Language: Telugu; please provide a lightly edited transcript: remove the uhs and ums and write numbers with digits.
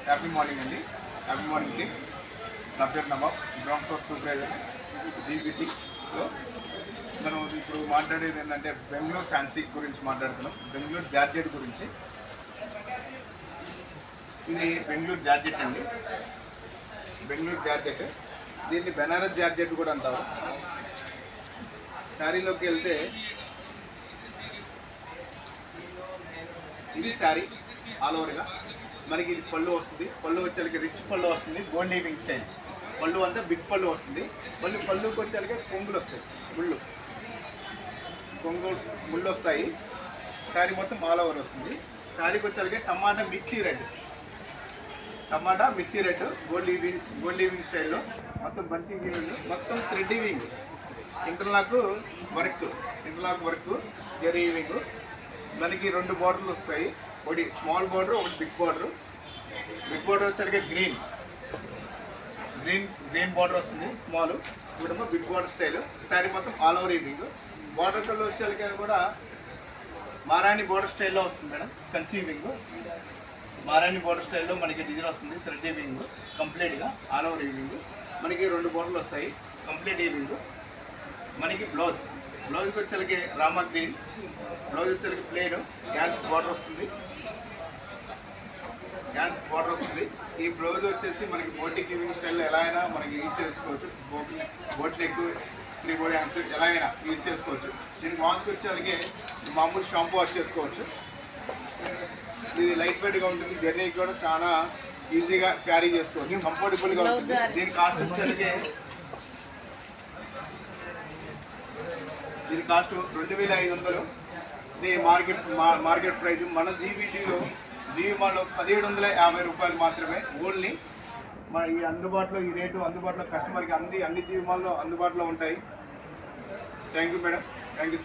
హ్యాపీ మార్నింగ్ అండి. హ్యాపీ మార్నింగ్కి నా పేరు నవాబ్, గ్రౌండ్ ఫ్లోర్ సూపర్వైజర్ జీబీటీలో. మనం ఇప్పుడు మాట్లాడేది ఏంటంటే బెంగళూరు ఫ్యాన్సీ గురించి మాట్లాడుతున్నాం. బెంగళూరు జార్జెట్ గురించి. ఇది బెంగళూరు జార్జెట్ అండి. బెంగళూరు జార్జెట్, దీన్ని బెనారస్ జార్జెట్ కూడా అంటారు. శారీలోకి వెళ్తే ఇది శారీ ఆల్ ఓవర్గా మనకి ఇది పళ్ళు వస్తుంది. పళ్ళు వచ్చేసరికి రిచ్ పళ్ళు వస్తుంది, గోల్డ్ వీవింగ్ స్టైల్ పళ్ళు అంతా బిగ్ పళ్ళు వస్తుంది. మళ్ళీ పళ్ళుకి వచ్చేసరికి కొంగులు వస్తాయి, ముళ్ళు వస్తాయి. శారీ మొత్తం ఆల్ ఓవర్ వస్తుంది. శారీకి వచ్చేసరికి టమాటా మిర్చి రెడ్ గోల్డ్ వీవింగ్ స్టైల్లో మొత్తం బంచింగ్ వీవింగ్, మొత్తం thread weaving, interlock work zari weaving. మనకి 2 బార్డర్లు వస్తాయి, ఒకటి స్మాల్ బార్డర్, ఒకటి బిగ్ బార్డర్. బిగ్ బార్డర్ వచ్చేసరికి గ్రీన్ బార్డర్ వస్తుంది, స్మాల్. ఇప్పుడేమో బిగ్ బార్డర్ స్టైల్. శారీ మొత్తం all over weaving. Border colour వచ్చేసరికి కూడా మారాణి బార్డర్ స్టైల్లో వస్తుంది మేడం. కంచి వీవింగ్, మారాణి బార్డర్ స్టైల్లో మనకి డిజైన్ వస్తుంది. థ్రెడ్ వీవింగ్ కంప్లీట్గా ఆల్ ఓవర్ వీవింగ్. మనకి 2 బార్డర్లు వస్తాయి, కంప్లీట్ వీవింగ్. మనకి బ్లౌజ్కి వచ్చేసరికి రామా గ్రీన్, బ్లౌజ్ వచ్చేసరికి ప్లెయిన్, గ్యాన్స్ బార్డర్ వస్తుంది. ఈ బ్లౌజ్ వచ్చేసి మనకి బోటిక్ వీవింగ్ స్టైల్లో ఎలా అయినా మనకి యూజ్ చేసుకోవచ్చు. బోట్ నెక్, 3 బోర్డ్ హ్యాండ్స్ ఎలా అయినా యూజ్ చేసుకోవచ్చు. దీనికి వాష్కి వచ్చేసరికి మామూలు షాంపూ వాష్ చేసుకోవచ్చు. ఇది లైట్ వెయిట్గా ఉంటుంది, జర్నీకి కూడా చాలా ఈజీగా క్యారీ చేసుకోవచ్చు, కంఫర్టబుల్గా ఉంటుంది. దీని కాస్ట్ వచ్చేసరికి 2500. ఇది మార్కెట్ ప్రైస్. మన జీబీటీలో జీవిమాలో 1750 రూపాయలు మాత్రమే ఓన్లీ. మన ఈ అందుబాటులో, ఈ రేటు అందుబాటులో కస్టమర్కి అన్ని జీవిమాల్లో అందుబాటులో ఉంటాయి. Thank you madam, thank you.